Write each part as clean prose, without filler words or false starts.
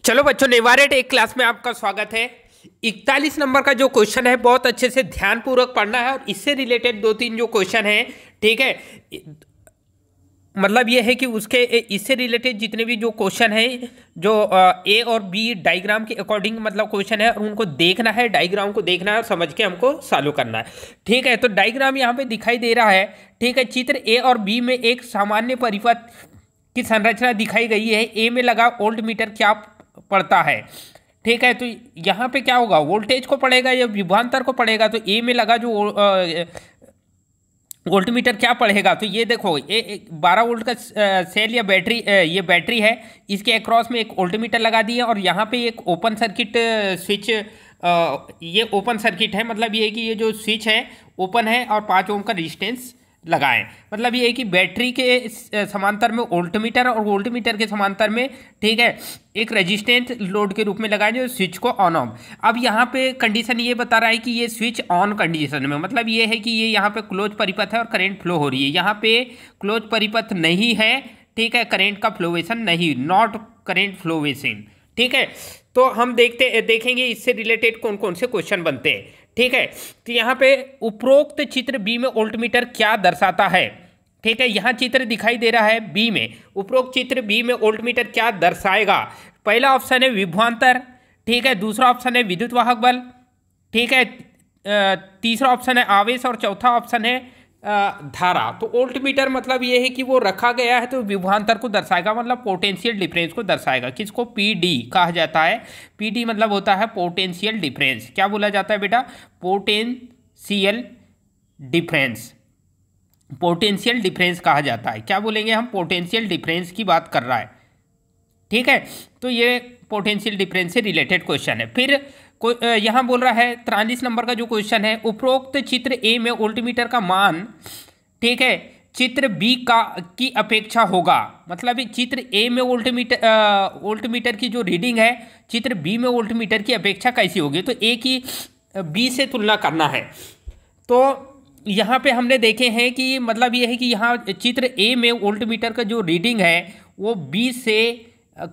चलो बच्चों, नेवारेट एक क्लास में आपका स्वागत है। 41 नंबर का जो क्वेश्चन है बहुत अच्छे से ध्यानपूर्वक पढ़ना है और इससे रिलेटेड दो तीन जो क्वेश्चन है, ठीक है, मतलब ये है कि उसके इससे रिलेटेड जितने भी जो क्वेश्चन है जो ए और बी डायग्राम के अकॉर्डिंग मतलब क्वेश्चन है और उनको देखना है, डायग्राम को देखना है और समझ के हमको सॉल्व करना है। ठीक है, तो डायग्राम यहाँ पे दिखाई दे रहा है। ठीक है, चित्र ए और बी में एक सामान्य परिपथ की संरचना दिखाई गई है। ए में लगा वोल्ट मीटर क्या पड़ता है? ठीक है, तो यहाँ पे क्या होगा, वोल्टेज को पढ़ेगा या विभवांतर को पढ़ेगा? तो ए में लगा जो वोल्ट मीटर क्या पढ़ेगा, तो ये देखो ये 12 वोल्ट का सेल या बैटरी, ये बैटरी है, इसके अक्रॉस में एक वोल्ट मीटर लगा दिए और यहाँ पे एक ओपन सर्किट स्विच, ये ओपन सर्किट है, मतलब ये है कि ये जो स्विच है ओपन है और 5 ओम का रेजिस्टेंस लगाएं। मतलब ये है कि बैटरी के समांतर में वोल्ट मीटर और वोल्ट मीटर के समांतर में, ठीक है, एक रेजिस्टेंस लोड के रूप में लगाएं जो स्विच को ऑन ऑफ। अब यहाँ पे कंडीशन ये बता रहा है कि ये स्विच ऑन कंडीशन में, मतलब ये है कि ये यहाँ पे क्लोज परिपथ है और करंट फ्लो हो रही है। यहाँ पे क्लोज परिपथ नहीं है, ठीक है, करंट का फ्लोवेशन नहीं, नॉट करंट फ्लोवेशन। ठीक है, तो हम देखेंगे इससे रिलेटेड कौन कौन से क्वेश्चन बनते हैं। ठीक है, तो यहाँ पे उपरोक्त चित्र बी में वोल्ट मीटर क्या दर्शाता है? ठीक है, यहाँ चित्र दिखाई दे रहा है बी में, उपरोक्त चित्र बी में वोल्ट मीटर क्या दर्शाएगा? पहला ऑप्शन है विभवांतर, ठीक है, दूसरा ऑप्शन है विद्युत वाहक बल, ठीक है, तीसरा ऑप्शन है आवेश और चौथा ऑप्शन है धारा। तो वोल्ट मीटर मतलब ये है कि वो रखा गया है तो विभवांतर को दर्शाएगा, मतलब पोटेंशियल डिफरेंस को दर्शाएगा। किसको? पीडी कहा जाता है। पीडी मतलब होता है पोटेंशियल डिफरेंस। क्या बोला जाता है बेटा? Potential difference. पोटेंशियल डिफरेंस कहा जाता है। क्या बोलेंगे हम? पोटेंशियल डिफरेंस की बात कर रहा है। ठीक है, तो ये पोटेंशियल डिफरेंस से रिलेटेड क्वेश्चन है। फिर यहाँ बोल रहा है 43 नंबर का जो क्वेश्चन है, उपरोक्त चित्र ए में वोल्ट मीटर का मान, ठीक है, चित्र बी की अपेक्षा होगा। मतलब चित्र ए में वोल्ट मीटर की जो रीडिंग है, चित्र बी में वोल्ट मीटर की अपेक्षा कैसी होगी? तो ए की बी से तुलना करना है। तो यहाँ पे हमने देखे हैं कि मतलब ये है कि यहाँ चित्र ए में वोल्ट मीटर का जो रीडिंग है वो बी से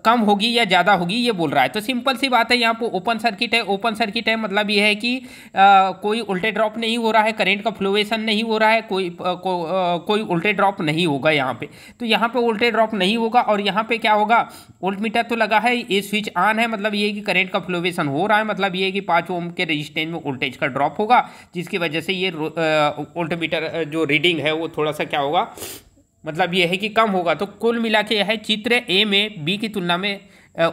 कम होगी या ज़्यादा होगी, ये बोल रहा है। तो सिंपल सी बात है, यहाँ पे ओपन सर्किट है। ओपन सर्किट है मतलब ये है कि कोई वोल्टेज ड्रॉप नहीं हो रहा है, करंट का फ्लोवेशन नहीं हो रहा है, कोई वोल्टेज ड्रॉप नहीं होगा यहाँ पे। तो यहाँ पे वोल्टेज ड्रॉप नहीं होगा और यहाँ पे क्या होगा, वोल्ट मीटर तो लगा है, ये स्विच ऑन है, मतलब ये है कि करंट का फ्लोवेशन हो रहा है, मतलब ये है कि 5 ओम के रेजिस्टेंस में वोल्टेज का ड्रॉप होगा, जिसकी वजह से ये वोल्ट मीटर जो रीडिंग है वो थोड़ा सा क्या होगा, मतलब ये है कि कम होगा। तो कुल मिला के यह है चित्र ए में बी की तुलना में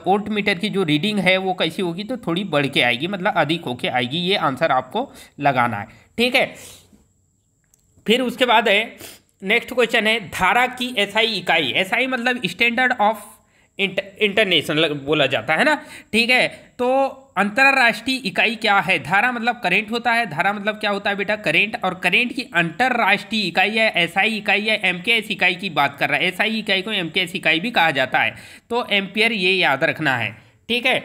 वोल्ट मीटर की जो रीडिंग है वो कैसी होगी, तो थोड़ी बढ़ के आएगी, मतलब अधिक होके आएगी। ये आंसर आपको लगाना है। ठीक है, फिर उसके बाद है नेक्स्ट क्वेश्चन है, धारा की एसआई इकाई। एसआई मतलब स्टैंडर्ड ऑफ इंटरनेशनल बोला जाता है ना। ठीक है, तो अंतरराष्ट्रीय इकाई क्या है? धारा मतलब करंट होता है। धारा मतलब क्या होता है बेटा? करंट। और करंट की अंतरराष्ट्रीय इकाई है एसआई इकाई है एमकेएस इकाई की बात कर रहा है। एसआई इकाई को एमकेएस इकाई भी कहा जाता है। तो एम्पियर ये याद रखना है। ठीक है,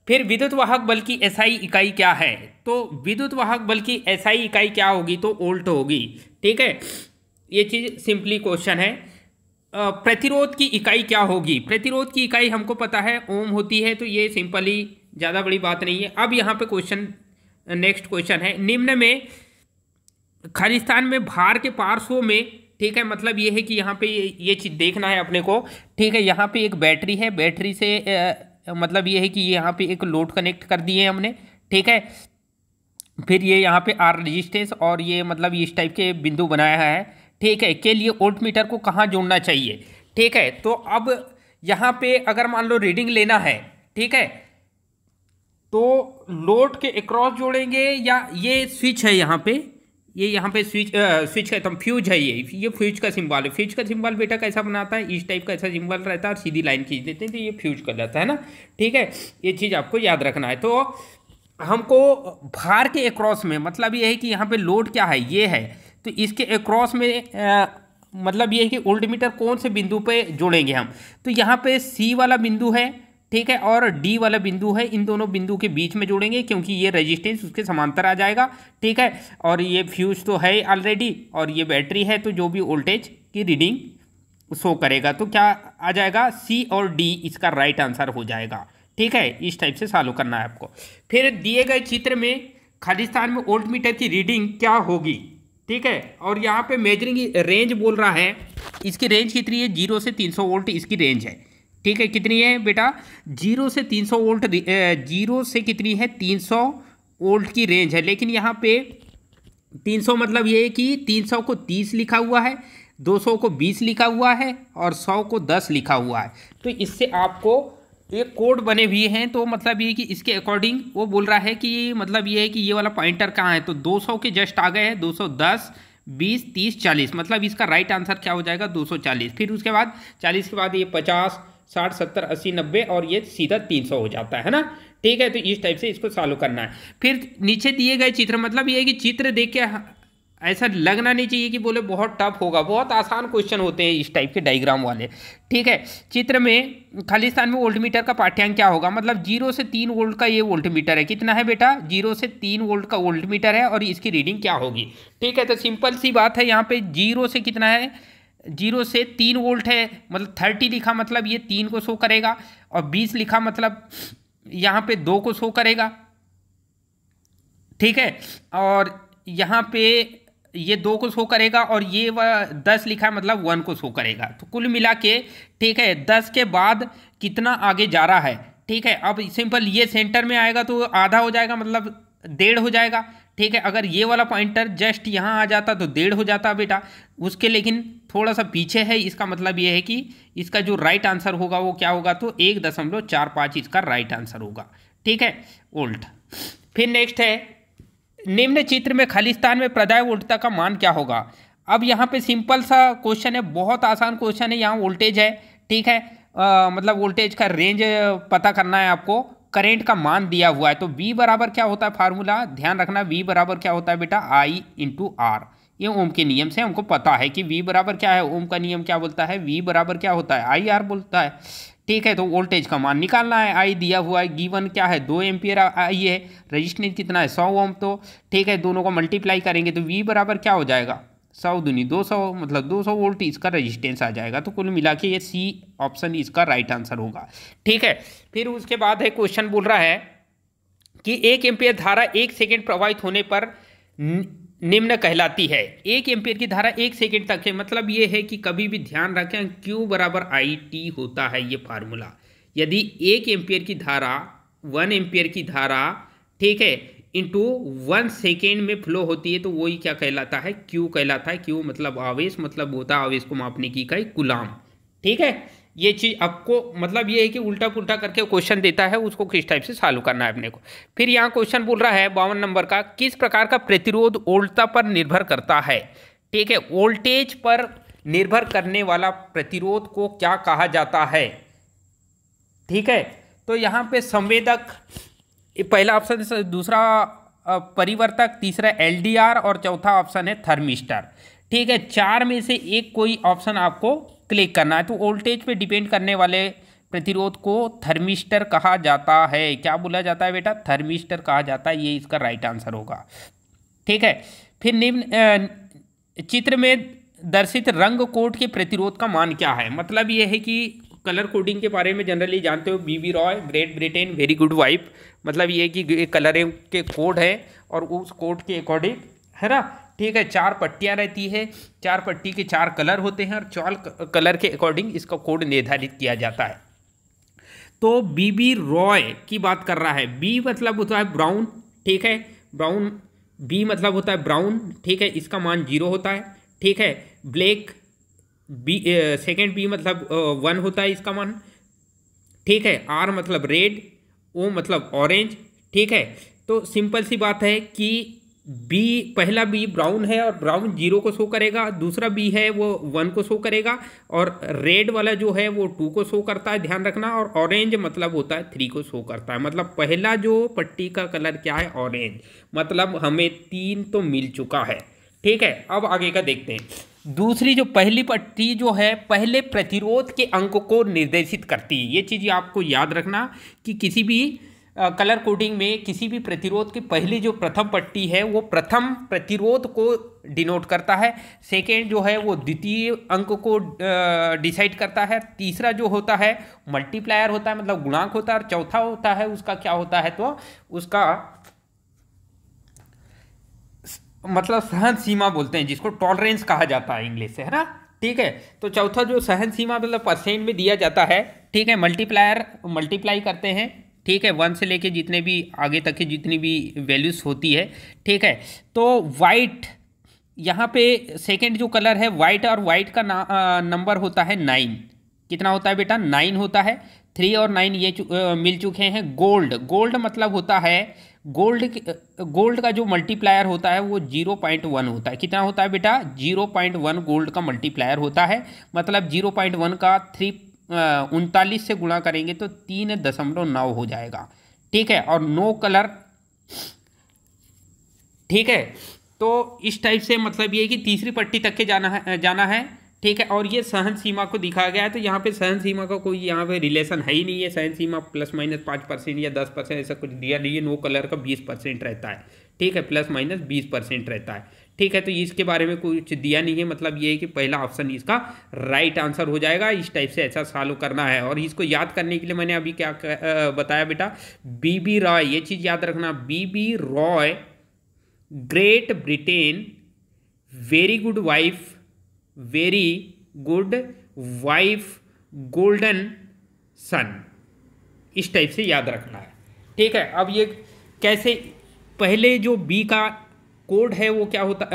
फिर विद्युत वाहक बल की एसआई इकाई क्या है? तो विद्युत वाहक बल की एसआई इकाई क्या होगी? तो वोल्ट होगी। ठीक है, ये चीज़ सिंपली क्वेश्चन है। प्रतिरोध की इकाई क्या होगी? प्रतिरोध की इकाई हमको पता है ओम होती है, तो ये सिंपली ज़्यादा बड़ी बात नहीं है। अब यहाँ पे क्वेश्चन, नेक्स्ट क्वेश्चन है, निम्न में खालिस्तान में भार के पार्श्वों में, ठीक है, मतलब ये है कि यहाँ पे ये चीज़ देखना है अपने को। ठीक है, यहाँ पे एक बैटरी है, बैटरी से मतलब ये है कि यहाँ पे एक लोड कनेक्ट कर दिए हमने। ठीक है, फिर ये यहाँ पे आर रेजिस्टेंस और ये मतलब इस टाइप के बिंदु बनाया है। ठीक है, के लिए वोल्ट मीटर को कहाँ जोड़ना चाहिए? ठीक है, तो अब यहाँ पे अगर मान लो रीडिंग लेना है, ठीक है, तो लोड के अक्रॉस जोड़ेंगे या ये स्विच है यहाँ पे, ये यहाँ पे स्विच का तो फ्यूज है, ये फ्यूज का सिंबल है। फ्यूज का सिंबल बेटा कैसा बनाता है? इस टाइप का ऐसा सिंबल रहता है और सीधी लाइन खींच देते हैं तो ये फ्यूज कर जाता है ना। ठीक है, ये चीज़ आपको याद रखना है। तो हमको भार के अक्रॉस में, मतलब ये है कि यहाँ पे लोड क्या है, ये है, तो इसके अक्रॉस में मतलब ये है कि वोल्ट मीटर कौन से बिंदु पे जोड़ेंगे हम? तो यहाँ पे सी वाला बिंदु है, ठीक है, और डी वाला बिंदु है, इन दोनों बिंदु के बीच में जोड़ेंगे क्योंकि ये रेजिस्टेंस उसके समांतर आ जाएगा। ठीक है, और ये फ्यूज तो है ऑलरेडी और ये बैटरी है, तो जो भी वोल्टेज की रीडिंग शो करेगा तो क्या आ जाएगा? सी और डी इसका राइट आंसर हो जाएगा। ठीक है, इस टाइप से सॉल्व करना है आपको। फिर दिए गए चित्र में खालिस्तान में वोल्ट मीटर की रीडिंग क्या होगी, ठीक है, और यहाँ पे मेजरिंग रेंज बोल रहा है, इसकी रेंज कितनी है, 0 से 300 वोल्ट इसकी रेंज है, ठीक है, कितनी है बेटा, 0 से 300 वोल्ट, 0 से कितनी है 300 वोल्ट की रेंज है। लेकिन यहाँ पे 300 मतलब ये है कि 300 को 30 लिखा हुआ है, 200 को 20 लिखा हुआ है और 100 को 10 लिखा हुआ है। तो इससे आपको एक कोड बने हुए हैं, तो मतलब ये कि इसके अकॉर्डिंग वो बोल रहा है कि मतलब ये है कि ये वाला पॉइंटर कहाँ है, तो 200 के जस्ट आ गए हैं, 210, 20, 30, 40, मतलब इसका राइट आंसर क्या हो जाएगा 240। फिर उसके बाद 40 के बाद ये 50, 60, 70, 80, 90 और ये सीधा 300 हो जाता है ना, ठीक है। तो इस टाइप से इसको सॉल्व करना है। फिर नीचे दिए गए चित्र, मतलब ये है कि चित्र देख के ऐसा लगना नहीं चाहिए कि बोले बहुत टफ होगा, बहुत आसान क्वेश्चन होते हैं इस टाइप के डायग्राम वाले, ठीक है। चित्र में खालिस्तान में वोल्ट मीटर का पाठ्यांक क्या होगा, मतलब 0 से 3 वोल्ट का ये वोल्ट मीटर है, कितना है बेटा, 0 से 3 वोल्ट का वोल्ट मीटर है और इसकी रीडिंग क्या होगी, ठीक है। तो सिंपल सी बात है, यहाँ पे 0 से कितना है, 0 से 3 वोल्ट है, मतलब 30 लिखा मतलब ये 3 को शो करेगा, और 20 लिखा मतलब यहाँ पे 2 को शो करेगा, ठीक है, और यहाँ पे ये 2 को शो करेगा, और ये 10 लिखा है मतलब 1 को शो करेगा। तो कुल मिला के, ठीक है, 10 के बाद कितना आगे जा रहा है, ठीक है। अब सिंपल ये सेंटर में आएगा तो आधा हो जाएगा, मतलब 1.5 हो जाएगा, ठीक है। अगर ये वाला पॉइंटर जस्ट यहाँ आ जाता तो 1.5 हो जाता बेटा, उसके लेकिन थोड़ा सा पीछे है, इसका मतलब ये है कि इसका जो राइट आंसर होगा वो क्या होगा, तो 1.45 इसका राइट आंसर होगा, ठीक है, वोल्ट। फिर नेक्स्ट है, निम्न चित्र में खालिस्तान में प्रदाय वोल्टता का मान क्या होगा। अब यहाँ पे सिंपल सा क्वेश्चन है, बहुत आसान क्वेश्चन है, यहाँ वोल्टेज है, ठीक है, मतलब वोल्टेज का रेंज पता करना है आपको, करंट का मान दिया हुआ है। तो V बराबर क्या होता है, फार्मूला ध्यान रखना, V बराबर क्या होता है बेटा, I × R, ये ओम के नियम से हमको पता है कि V बराबर क्या है, ओम का नियम क्या बोलता है, V बराबर क्या होता है, IR बोलता है, ठीक है। तो वोल्टेज का मान निकालना है, I दिया हुआ है, गिवन क्या है 2 एम्पियर I है, रजिस्टेंस कितना है 100 ओम, तो ठीक है, दोनों को मल्टीप्लाई करेंगे तो V बराबर क्या हो जाएगा, 100 दूनी 200, मतलब 200 वोल्ट इसका रजिस्टेंस आ जाएगा। तो कुल मिला के ये C ऑप्शन इसका राइट आंसर होगा, ठीक है। फिर उसके बाद है क्वेश्चन बोल रहा है कि 1 एम्पियर धारा 1 सेकेंड प्रवाहित होने पर निम्न कहलाती है। 1 एम्पियर की धारा 1 सेकेंड तक है, मतलब ये है कि कभी भी ध्यान रखें Q बराबर IT होता है ये फार्मूला। यदि 1 एम्पियर की धारा 1 एम्पियर की धारा, ठीक है, इंटू 1 सेकेंड में फ्लो होती है तो वही क्या कहलाता है, Q कहलाता है। Q मतलब आवेश, मतलब होता है आवेश को मापने की इकाई कूलाम, ठीक है। ये चीज़ आपको मतलब ये है कि उल्टा पुल्टा करके क्वेश्चन देता है, उसको किस टाइप से सॉल्व करना है अपने को। फिर यहाँ क्वेश्चन बोल रहा है 52 नंबर का, किस प्रकार का प्रतिरोध वोल्टता पर निर्भर करता है, ठीक है। वोल्टेज पर निर्भर करने वाला प्रतिरोध को क्या कहा जाता है, ठीक है। तो यहाँ पे संवेदक पहला ऑप्शन, दूसरा परिवर्तक, तीसरा LDR और चौथा ऑप्शन है थर्मिस्टर, ठीक है। 4 में से एक कोई ऑप्शन आपको क्लिक करना है। तो वोल्टेज पे डिपेंड करने वाले प्रतिरोध को थर्मिस्टर कहा जाता है। क्या बोला जाता है बेटा, थर्मिस्टर कहा जाता है, ये इसका राइट आंसर होगा, ठीक है। फिर निम्न चित्र में दर्शित रंग कोड के प्रतिरोध का मान क्या है, मतलब ये है कि कलर कोडिंग के बारे में जनरली जानते हो, BB Roy, Great Britain, very good wife, मतलब ये है कि कलर के कोड है और उस कोड के अकॉर्डिंग है ना, ठीक है। 4 पट्टियाँ रहती है, 4 पट्टी के 4 कलर होते हैं और 4 कलर के अकॉर्डिंग इसका कोड निर्धारित किया जाता है। तो BB रॉय की बात कर रहा है, B मतलब होता है ब्राउन, ठीक है, ब्राउन, B मतलब होता है ब्राउन, ठीक है, इसका मान 0 होता है, ठीक है। ब्लैक सेकेंड B मतलब 1 होता है इसका मान, ठीक है। R मतलब रेड, O मतलब ऑरेंज, ठीक है। तो सिंपल सी बात है कि पहला B ब्राउन है और ब्राउन 0 को शो करेगा, दूसरा B है वो 1 को शो करेगा, और रेड वाला जो है वो 2 को शो करता है, ध्यान रखना, और ऑरेंज मतलब होता है 3 को शो करता है। मतलब पहला जो पट्टी का कलर क्या है, ऑरेंज, मतलब हमें 3 तो मिल चुका है, ठीक है। अब आगे का देखते हैं। दूसरी जो पहली पट्टी जो है पहले प्रतिरोध के अंक को निर्देशित करती है। ये चीज़ आपको याद रखना कि किसी भी कलर कोडिंग में किसी भी प्रतिरोध की पहली जो प्रथम पट्टी है वो प्रथम प्रतिरोध को डिनोट करता है, सेकेंड जो है वो द्वितीय अंक को डिसाइड करता है, तीसरा जो होता है मल्टीप्लायर होता है मतलब गुणांक होता है, और चौथा होता है उसका क्या होता है तो उसका मतलब सहन सीमा बोलते हैं, जिसको टॉलरेंस कहा जाता है इंग्लिश से, है ना। ठीक है, तो चौथा जो सहन सीमा मतलब परसेंट में दिया जाता है। ठीक है, मल्टीप्लायर मल्टीप्लाई करते हैं, ठीक है, 1 से लेके जितने भी आगे तक की जितनी भी वैल्यूज होती है। ठीक है, तो वाइट यहाँ पे सेकंड जो कलर है वाइट, और वाइट का नंबर होता है 9। कितना होता है बेटा? 9 होता है। 3 और 9 ये मिल चुके हैं। गोल्ड, गोल्ड मतलब होता है गोल्ड का जो मल्टीप्लायर होता है वो 0.1 होता है। कितना होता है बेटा? 0.1 गोल्ड का मल्टीप्लायर होता है। मतलब 0.1 का 39 से गुणा करेंगे तो 3.9 हो जाएगा। ठीक है, और नो कलर। ठीक है, तो इस टाइप से मतलब ये कि तीसरी पट्टी तक के जाना है। ठीक है, और ये सहन सीमा को दिखाया गया है। तो यहाँ पे सहन सीमा का कोई यहाँ पे रिलेशन है ही नहीं है। सहन सीमा ±5% या 10% ऐसा कुछ दिया नहीं है। नो कलर का 20% रहता है। ठीक है, ±20% रहता है। ठीक है, तो इसके बारे में कुछ दिया नहीं है। मतलब ये है कि पहला ऑप्शन इसका राइट आंसर हो जाएगा। इस टाइप से ऐसा सॉल्व करना है। और इसको याद करने के लिए मैंने अभी क्या बताया बेटा, बीबी रॉय, ये चीज़ याद रखना। B B Roy, Great Britain, very good wife, very good wife, golden son, इस टाइप से याद रखना है। ठीक है, अब ये कैसे, पहले जो बी का कोड है वो क्या होता,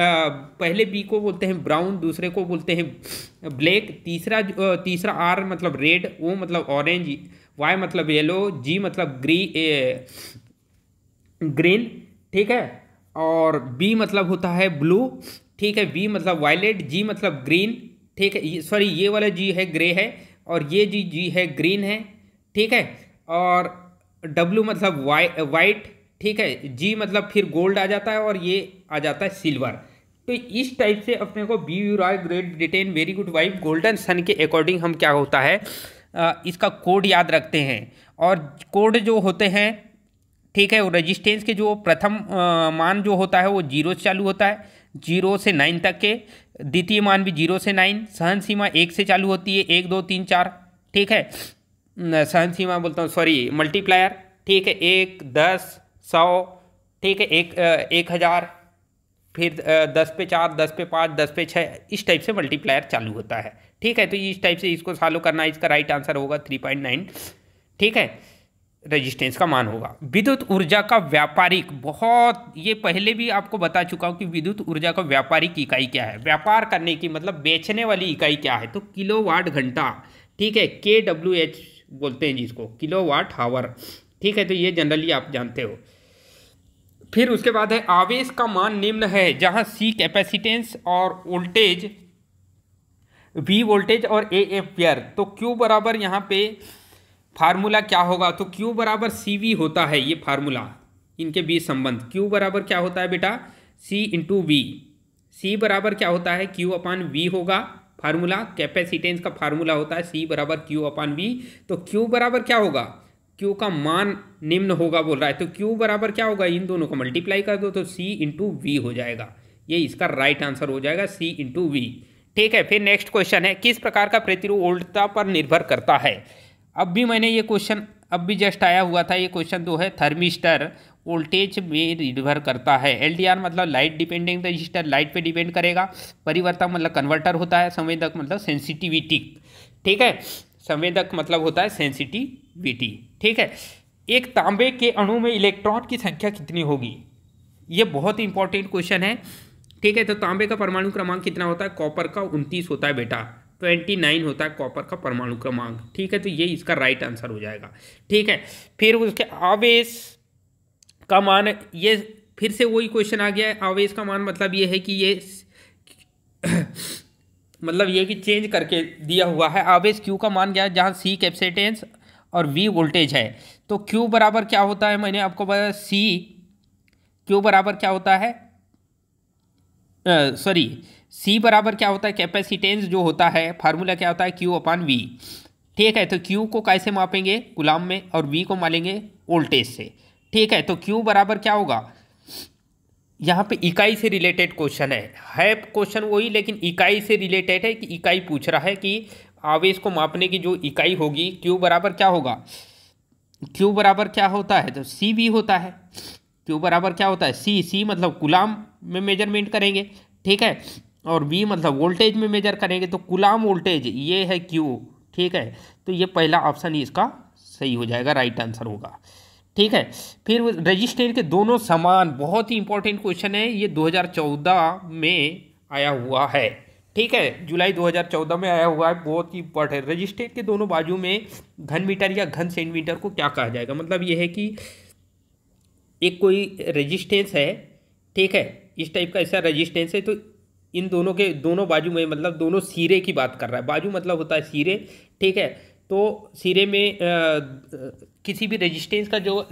पहले बी को बोलते हैं ब्राउन, दूसरे को बोलते हैं ब्लैक, तीसरा आर मतलब रेड, ओ मतलब ऑरेंज, वाई मतलब येलो, जी मतलब ग्रीन। ठीक है, और बी मतलब होता है ब्लू। ठीक है, बी मतलब वायलेट, जी मतलब ग्रीन। ठीक है, सॉरी ये वाला जी है ग्रे है, और ये जी है ग्रीन है। ठीक है, और डब्लू मतलब वाइट। ठीक है, जी मतलब फिर गोल्ड आ जाता है, और ये आ जाता है सिल्वर। तो इस टाइप से अपने को B Roy, Great Britain, very good wife, golden son के अकॉर्डिंग हम क्या होता है इसका कोड याद रखते हैं। और कोड जो होते हैं, ठीक है, वो रेजिस्टेंस के जो प्रथम मान जो होता है वो 0 से चालू होता है, 0 से 9 तक के। द्वितीय मान भी 0 से 9। सहन सीमा 1 से चालू होती है, 1 2 3 4। ठीक है, सहन सीमा बोलता हूँ, सॉरी मल्टीप्लायर। ठीक है, 1 10 100। ठीक है, 1000, फिर 10 पे 4, 10 पे 5, 10 पे 6, इस टाइप से मल्टीप्लायर चालू होता है। ठीक है, तो इस टाइप से इसको सॉल्व करना है। इसका राइट आंसर होगा 3.9। ठीक है, रेजिस्टेंस का मान होगा। विद्युत ऊर्जा का व्यापारिक, बहुत ये पहले भी आपको बता चुका हूँ कि विद्युत ऊर्जा का व्यापारिक इकाई क्या है। व्यापार करने की मतलब बेचने वाली इकाई क्या है, तो किलोवाट घंटा। ठीक है, KWH बोलते हैं जिसको, किलोवाट हावर। ठीक है, तो ये जनरली आप जानते हो। फिर उसके बाद है आवेश का मान निम्न है, जहाँ C कैपेसिटेंस और वोल्टेज, V वोल्टेज और A एम्पियर। तो Q बराबर यहाँ पे फार्मूला क्या होगा, तो Q बराबर CV होता है। ये फार्मूला, इनके बीच संबंध, Q बराबर क्या होता है बेटा, C इंटू V। C बराबर क्या होता है, Q/V होगा। फार्मूला कैपेसिटेंस का फार्मूला होता है C बराबर Q/V। तो Q बराबर क्या होगा, Q का मान निम्न होगा बोल रहा है, तो Q बराबर क्या होगा, इन दोनों को मल्टीप्लाई कर दो तो C इंटू V हो जाएगा। ये इसका राइट आंसर हो जाएगा, C इंटू V। ठीक है, फिर नेक्स्ट क्वेश्चन है, किस प्रकार का प्रतिरोध वोल्टता पर निर्भर करता है। अब भी मैंने ये क्वेश्चन अब भी जस्ट आया हुआ था। ये क्वेश्चन जो है थर्मिस्टर वोल्टेज में निर्भर करता है। LDR मतलब लाइट डिपेंडिंग रजिस्टर, लाइट पे डिपेंड करेगा। परिवर्तक मतलब कन्वर्टर होता है। संवेदक मतलब सेंसिटिविटी। ठीक है, संवेदक मतलब होता है सेंसिटिविटी। ठीक है, एक तांबे के अणु में इलेक्ट्रॉन की संख्या कितनी होगी, ये बहुत इंपॉर्टेंट क्वेश्चन है। ठीक है, तो तांबे का परमाणु क्रमांक कितना होता है, कॉपर का 29 होता है बेटा, 29 होता है कॉपर का परमाणु क्रमांक। ठीक है, तो ये इसका राइट आंसर हो जाएगा। ठीक है, फिर उसके आवेश का मान, ये फिर से वही क्वेश्चन आ गया है। आवेश का मान मतलब ये है कि ये मतलब ये कि चेंज करके दिया हुआ है। आवेश Q का मान क्या है, जहाँ C कैपेसिटेंस और V वोल्टेज है। तो Q बराबर क्या होता है, मैंने आपको बताया Q बराबर क्या होता है, सॉरी C बराबर क्या होता है, कैपेसिटेंस जो होता है, फार्मूला क्या होता है, Q/V। ठीक है, तो क्यू को कैसे मापेंगे, कूलाम में, और वी को मापेंगे वोल्टेज से। ठीक है, तो क्यू बराबर क्या होगा, यहाँ पे इकाई से रिलेटेड क्वेश्चन है क्वेश्चन वही, लेकिन इकाई से रिलेटेड है कि इकाई पूछ रहा है कि आवेश को मापने की जो इकाई होगी, क्यू बराबर क्या होगा, क्यू बराबर क्या होता है, तो सी वी होता है। क्यू बराबर क्या होता है, सी मतलब कूलाम में मेजरमेंट करेंगे। ठीक है, और वी मतलब वोल्टेज में मेजर करेंगे, तो कूलाम वोल्टेज ये है क्यू। ठीक है, तो ये पहला ऑप्शन ही इसका सही हो जाएगा, राइट आंसर होगा। ठीक है, फिर रजिस्टर के दोनों समान, बहुत ही इंपॉर्टेंट क्वेश्चन है ये, 2014 में आया हुआ है। ठीक है, जुलाई 2014 में आया हुआ है, बहुत ही इंपॉर्टेंट। रजिस्टर के दोनों बाजू में घन मीटर या घन सेंटीमीटर को क्या कहा जाएगा, मतलब ये है कि एक कोई रेजिस्टेंस है। ठीक है, इस टाइप का ऐसा रेजिस्टेंस है, तो इन दोनों के दोनों बाजू में, मतलब दोनों सिरे की बात कर रहा है, बाजू मतलब होता है सिरे। ठीक है, तो सिरे में किसी भी रेजिस्टेंस का जो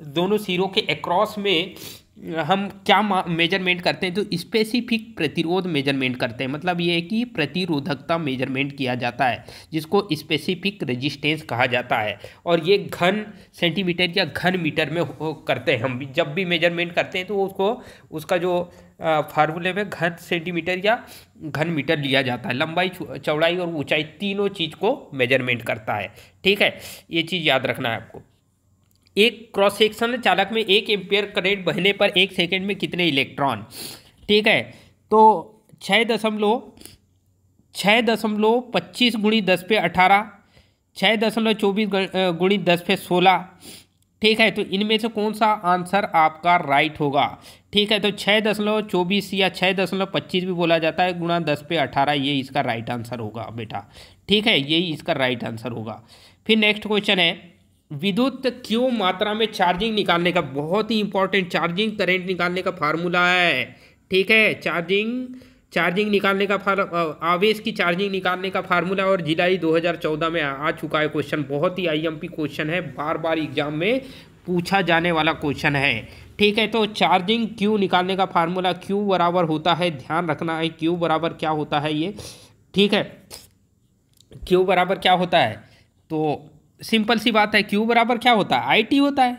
दोनों सिरों के अक्रॉस में हम क्या मेजरमेंट करते हैं, तो स्पेसिफिक प्रतिरोध मेजरमेंट करते हैं। मतलब ये है कि प्रतिरोधकता मेजरमेंट किया जाता है, जिसको स्पेसिफिक रेजिस्टेंस कहा जाता है। और ये घन सेंटीमीटर या घन मीटर में करते हैं। हम जब भी मेजरमेंट करते हैं तो उसको, उसका जो फार्मूले में घन सेंटीमीटर या घन मीटर लिया जाता है। लंबाई, चौड़ाई और ऊंचाई तीनों चीज़ को मेजरमेंट करता है। ठीक है, ये चीज़ याद रखना है आपको। एक क्रॉस सेक्शन चालक में 1 एम्पियर करंट बहने पर 1 सेकंड में कितने इलेक्ट्रॉन। ठीक है, तो 6.25 गुणी 10 पे 18, 6.24 गुणी 10 पे 16। ठीक है, तो इनमें से कौन सा आंसर आपका राइट होगा। ठीक है, तो 6.24 या 6.25 भी बोला जाता है, गुणा 10 पे 18, ये इसका राइट आंसर होगा बेटा। ठीक है, यही इसका राइट आंसर होगा। फिर नेक्स्ट क्वेश्चन है, विद्युत क्यू मात्रा में चार्जिंग निकालने का, बहुत ही इंपॉर्टेंट, चार्जिंग करंट निकालने का फार्मूला है। ठीक है, चार्जिंग निकालने का आवेश की चार्जिंग निकालने का फार्मूला, और जुलाई 2014 में आ चुका है क्वेश्चन। बहुत ही आईएमपी क्वेश्चन है, बार बार एग्जाम में पूछा जाने वाला क्वेश्चन है। ठीक है, तो चार्जिंग क्यू निकालने का फार्मूला, क्यू बराबर होता है, ध्यान रखना है क्यू बराबर क्या होता है ये। ठीक है, क्यू बराबर क्या होता है, तो सिंपल सी बात है, क्यू बराबर क्या होता है, आई टी होता है।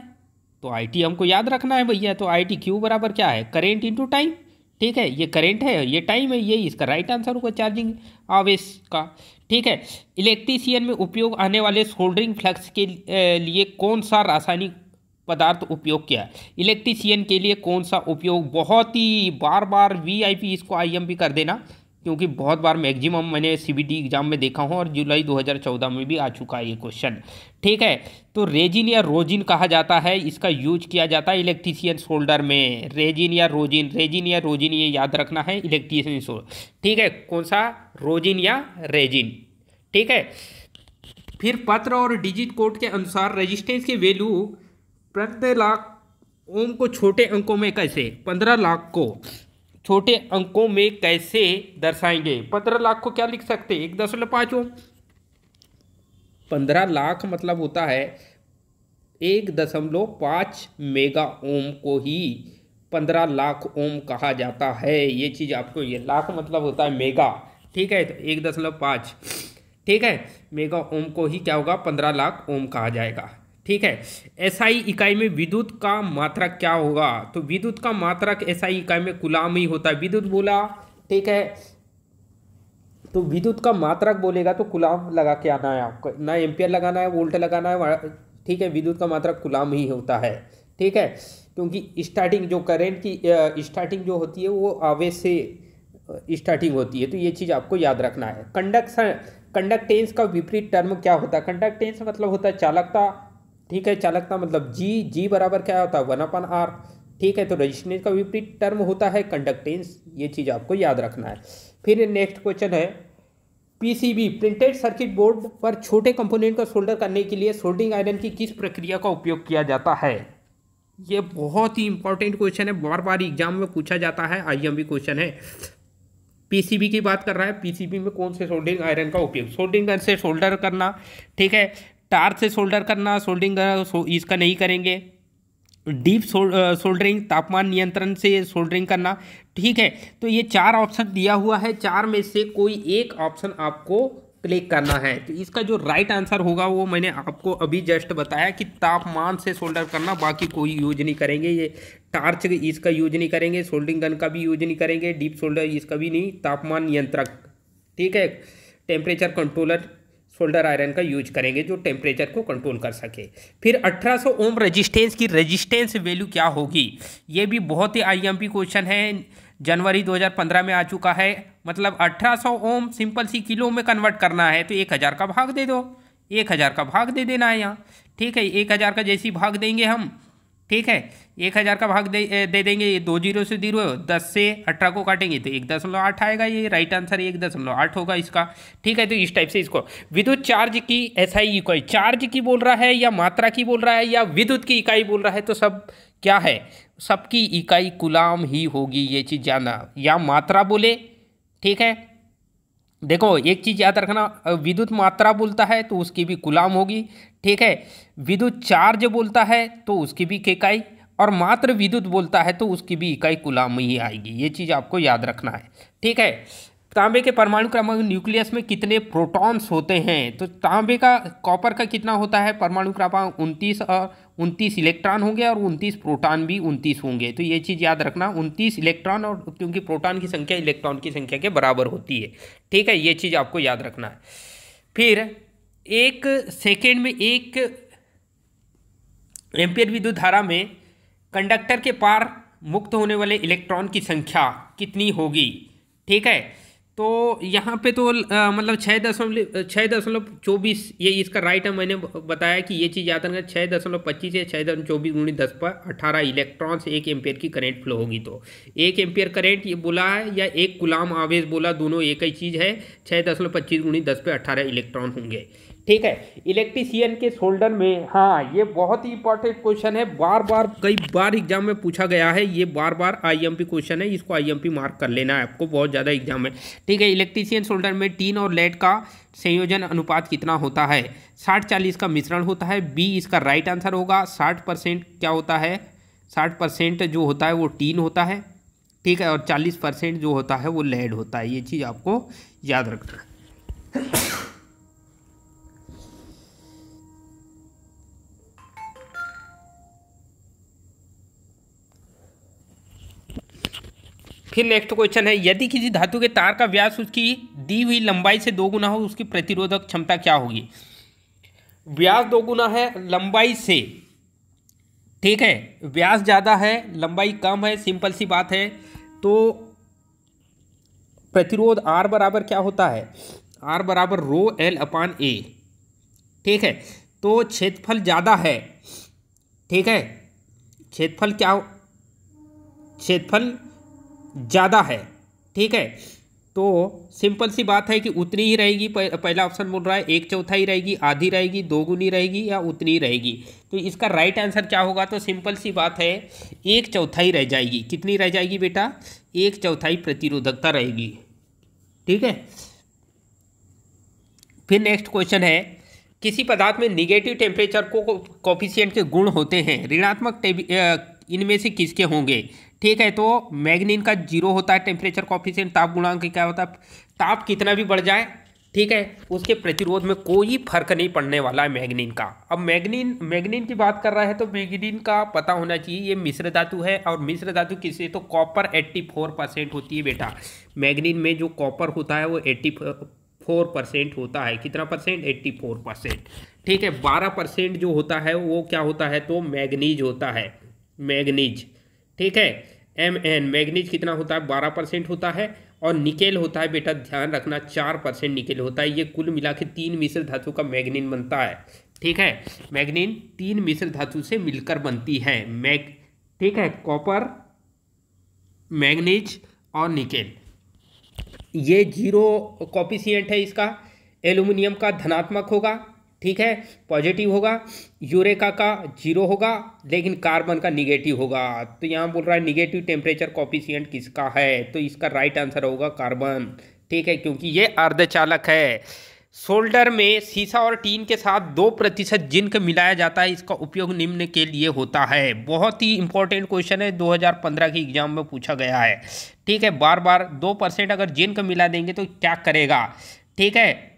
तो आई टी हमको याद रखना है भैया, तो आई टी क्यू बराबर क्या है, करेंट इंटू टाइम। ठीक है, ये करंट है, ये टाइम है, ये इसका राइट आंसर होगा चार्जिंग आवेश का। ठीक है, इलेक्ट्रीशियन में उपयोग आने वाले सोल्डरिंग फ्लक्स के लिए कौन सा रासायनिक पदार्थ उपयोग किया है। इलेक्ट्रीशियन के लिए कौन सा उपयोग, बहुत ही बार बार वीआईपी इसको आईएमपी कर देना, क्योंकि बहुत बार मैक्सिमम मैंने सीबीटी एग्जाम में देखा हूँ, और जुलाई 2014 में भी आ चुका है ये क्वेश्चन। ठीक है, तो रेजिन या रोजिन कहा जाता है, इसका यूज किया जाता है इलेक्ट्रीशियन सोल्डर में। रेजिन या रोजिन ये याद रखना है, इलेक्ट्रीशियन सोल्डर। ठीक है, कौन सा, रोजिन या रेजिन। ठीक है, फिर पत्र और डिजिट कोड के अनुसार रेजिस्टेंस की वैल्यू प्रति लाख ओम को छोटे अंकों में कैसे, 15 लाख को छोटे अंकों में कैसे दर्शाएंगे। 15 लाख को क्या लिख सकते हैं, 1.5 ओम। 15 लाख मतलब होता है 1.5 मेगा ओम को ही 15 लाख ओम कहा जाता है। ये चीज़ आपको, ये लाख मतलब होता है मेगा। ठीक है, तो 1.5, ठीक है, मेगा ओम को ही क्या होगा, 15 लाख ओम कहा जाएगा। ठीक है, एसआई इकाई में विद्युत का मात्रक क्या होगा, तो विद्युत का मात्रक एसआई इकाई में कूलाम ही होता है। विद्युत बोला, ठीक है, तो विद्युत का मात्रक बोलेगा तो कूलाम लगा के आना है आपको, ना एम्पियर लगाना है, वोल्ट लगाना है। ठीक है, विद्युत का मात्रक कूलाम ही होता है। ठीक है, क्योंकि स्टार्टिंग जो करंट की स्टार्टिंग जो होती है वो आवेश से स्टार्टिंग होती है, तो ये चीज़ आपको याद रखना है। कंडक्टेंस का विपरीत टर्म क्या होता है, कंडक्टेंस मतलब होता है चालकता। ठीक है, चालकता मतलब जी बराबर क्या होता है, 1/r। ठीक है, तो रेजिस्टेंस का विपरीत टर्म होता है कंडक्टेंस, ये चीज़ आपको याद रखना है। फिर नेक्स्ट क्वेश्चन है, पीसीबी प्रिंटेड सर्किट बोर्ड पर छोटे कंपोनेंट को सोल्डर करने के लिए सोल्डरिंग आयरन की किस प्रक्रिया का उपयोग किया जाता है। ये बहुत ही इंपॉर्टेंट क्वेश्चन है, बार बार एग्जाम में पूछा जाता है, आईएमपी क्वेश्चन है। पीसीबी की बात कर रहा है, पीसीबी में कौन से सोल्डरिंग आयरन का उपयोग, सोल्डरिंग आयरन से सोल्डर करना। ठीक है, तार से सोल्डर करना, सोल्डरिंग इसका नहीं करेंगे। डीप सोल्डरिंग, तापमान नियंत्रण से सोल्डरिंग करना। ठीक है, तो ये 4 ऑप्शन दिया हुआ है, 4 में से कोई एक ऑप्शन आपको क्लिक करना है। तो इसका जो राइट आंसर होगा वो मैंने आपको अभी जस्ट बताया कि तापमान से सोल्डर करना, बाकी कोई यूज नहीं करेंगे। ये टार्च इसका यूज नहीं करेंगे, सोल्डरिंग गन का भी यूज नहीं करेंगे, डीप सोल्डर इसका भी नहीं, तापमान नियंत्रक, ठीक है, टेम्परेचर कंट्रोलर सोल्डर आयरन का यूज करेंगे जो टेम्परेचर को कंट्रोल कर सके। फिर 1800 ओम रेजिस्टेंस की रेजिस्टेंस वैल्यू क्या होगी, ये भी बहुत ही आईएमपी क्वेश्चन है, जनवरी 2015 में आ चुका है। मतलब 1800 ओम सिंपल सी किलो में कन्वर्ट करना है तो 1000 का भाग दे दो, 1000 का भाग दे देना है यहाँ, ठीक है। 1000 का जैसी भाग देंगे हम, ठीक है, 1000 का भाग दे देंगे, ये 2 जीरो से 0, 10 से 18 को काटेंगे तो 1.8 आएगा, ये राइट आंसर 1.8 होगा इसका, ठीक है। तो इस टाइप से इसको विद्युत चार्ज की एसआई इकाई, चार्ज की बोल रहा है या मात्रा की बोल रहा है या विद्युत की इकाई बोल रहा है, तो सब क्या है, सबकी इकाई कूलाम ही होगी, ये चीज़ जानना, या मात्रा बोले, ठीक है। देखो एक चीज़ याद रखना, विद्युत मात्रा बोलता है तो उसकी भी कूलाम होगी, ठीक है। विद्युत चार्ज बोलता है तो उसकी भी इकाई, और मात्र विद्युत बोलता है तो उसकी भी इकाई कूलाम ही आएगी, ये चीज़ आपको याद रखना है, ठीक है। तांबे के परमाणु क्रमांक न्यूक्लियस में कितने प्रोटॉन्स होते हैं, तो तांबे का, कॉपर का कितना होता है परमाणु क्रमांक 29, और 29 इलेक्ट्रॉन होंगे और 29 प्रोटॉन भी 29 होंगे, तो ये चीज़ याद रखना, 29 इलेक्ट्रॉन, और क्योंकि प्रोटॉन की संख्या इलेक्ट्रॉन की संख्या के बराबर होती है, ठीक है, ये चीज़ आपको याद रखना है। फिर 1 सेकेंड में 1 एम्पियर विद्युत धारा में कंडक्टर के पार मुक्त होने वाले इलेक्ट्रॉन की संख्या कितनी होगी, ठीक है। तो यहाँ पे तो मतलब 6.24, ये इसका राइट है, मैंने बताया कि ये चीज़ याद रखना, 6.25 या 6.24 × 10⁻18 इलेक्ट्रॉन से 1 एम्पियर की करंट फ्लो होगी। तो 1 एम्पियर करंट ये बोला है या 1 कूलाम आवेश बोला, दोनों एक ही चीज़ है, 6.25 × 10⁻18 इलेक्ट्रॉन होंगे, ठीक है। इलेक्ट्रीशियन के सोल्डर में, हाँ ये बहुत ही इंपॉर्टेंट क्वेश्चन है, बार बार कई बार एग्जाम में पूछा गया है, ये बार बार आईएमपी क्वेश्चन है, इसको आईएमपी मार्क कर लेना है आपको बहुत ज़्यादा एग्जाम में, ठीक है। इलेक्ट्रीशियन सोल्डर में टीन और लेड का संयोजन अनुपात कितना होता है, 60-40 का मिश्रण होता है, बी इसका राइट आंसर होगा। 60% क्या होता है, 60% जो होता है वो टीन होता है, ठीक है, और 40% जो होता है वो लेड होता है, ये चीज़ आपको याद रखना है। फिर नेक्स्ट क्वेश्चन है, यदि किसी धातु के तार का व्यास उसकी दी हुई लंबाई से 2 गुना हो, उसकी प्रतिरोधक क्षमता क्या होगी। व्यास 2 गुना है लंबाई से, ठीक है, व्यास ज़्यादा है लंबाई कम है, सिंपल सी बात है, तो प्रतिरोध R बराबर क्या होता है, R बराबर ρL/A, ठीक है। तो क्षेत्रफल ज़्यादा है, ठीक है, क्षेत्रफल क्या, क्षेत्रफल ज़्यादा है, ठीक है, तो सिंपल सी बात है कि उतनी ही रहेगी, पहला ऑप्शन बोल रहा है 1/4 रहेगी, आधी रहेगी, 2 गुनी रहेगी या उतनी ही रहेगी, तो इसका राइट आंसर क्या होगा, तो सिंपल सी बात है 1/4 रह जाएगी। कितनी रह जाएगी बेटा, 1/4 प्रतिरोधकता रहेगी, ठीक है। फिर नेक्स्ट क्वेश्चन है, किसी पदार्थ में निगेटिव टेम्परेचर को कोफिशिएंट के गुण होते हैं, ऋणात्मक इनमें से किसके होंगे, ठीक है। तो मैग्नीन का 0 होता है टेम्परेचर कोफिशिएंट, ताप गुणांक क्या होता है, ताप कितना भी बढ़ जाए, ठीक है, उसके प्रतिरोध में कोई फर्क नहीं पड़ने वाला है मैग्नीन का। अब मैग्नीन की बात कर रहा है तो मैग्नीन का पता होना चाहिए, ये मिश्र धातु है, और मिश्र धातु किससे, तो कॉपर 84% होती है बेटा, मैग्नीन में जो कॉपर होता है वो 84% होता है, कितना परसेंट, 84%, ठीक है। 12% जो होता है वो क्या होता है, तो मैग्नीज होता है, मैग्नीज, ठीक है, Mn मैग्नीज कितना होता है, 12% होता है, और निकेल होता है बेटा, ध्यान रखना 4% निकेल होता है। ये कुल मिला के 3 मिश्र धातु का मैग्नीन बनता है, ठीक है, मैग्नीन 3 मिश्र धातु से मिलकर बनती है, ठीक है, कॉपर, मैग्नीज और निकेल। ये 0 कोफिशिएंट है इसका, एल्यूमिनियम का धनात्मक होगा, ठीक है, पॉजिटिव होगा, यूरेका का 0 होगा, लेकिन कार्बन का निगेटिव होगा। तो यहाँ बोल रहा है निगेटिव टेम्परेचर कोफिशिएंट किसका है, तो इसका राइट आंसर होगा कार्बन, ठीक है, क्योंकि ये अर्धचालक है। सोल्डर में सीसा और टीन के साथ 2% जिंक मिलाया जाता है, इसका उपयोग निम्न के लिए होता है। बहुत ही इंपॉर्टेंट क्वेश्चन है, 2015 की एग्जाम में पूछा गया है, ठीक है, बार बार 2% अगर जिंक मिला देंगे तो क्या करेगा, ठीक है,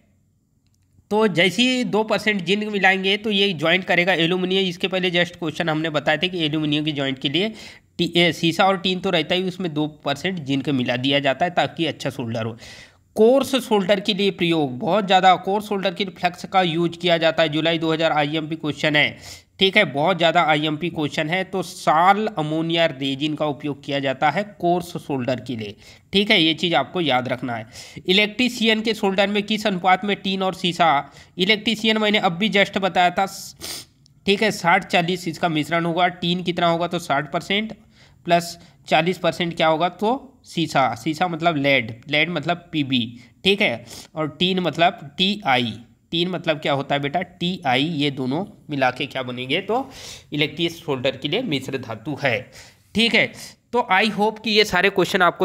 तो जैसे ही 2% जिंक मिलाएंगे तो ये ज्वाइंट करेगा एल्यूमिनियम। इसके पहले जस्ट क्वेश्चन हमने बताए थे कि एल्यूमिनियम की ज्वाइंट के लिए सीसा और टीन तो रहता ही, उसमें 2% जिंक मिला दिया जाता है ताकि अच्छा सोल्डर हो। कोर्स सोल्डर के लिए प्रयोग बहुत ज़्यादा, कोर्स सोल्डर के लिए फ्लक्स का यूज किया जाता है। जुलाई 2000 आईएमपी क्वेश्चन है, ठीक है, बहुत ज़्यादा आईएमपी क्वेश्चन है। तो साल अमोनिया रेजिन का उपयोग किया जाता है कोर्स सोल्डर के लिए, ठीक है, ये चीज़ आपको याद रखना है। इलेक्ट्रीशियन के सोल्डर में किस अनुपात में टीन और सीसा? इलेक्ट्रीशियन मैंने अब भी जस्ट बताया था, ठीक है, 60-40 इसका मिश्रण होगा। टीन कितना होगा तो 60% प्लस 40% क्या होगा तो सीसा। सीसा मतलब लेड, लेड मतलब पीबी, ठीक है, और टीन मतलब टीआई। टीन मतलब क्या होता है बेटा टीआई। ये दोनों मिला के क्या बनेंगे तो इलेक्ट्रिक सोल्डर के लिए मिश्र धातु है, ठीक है। तो आई होप कि ये सारे क्वेश्चन आपको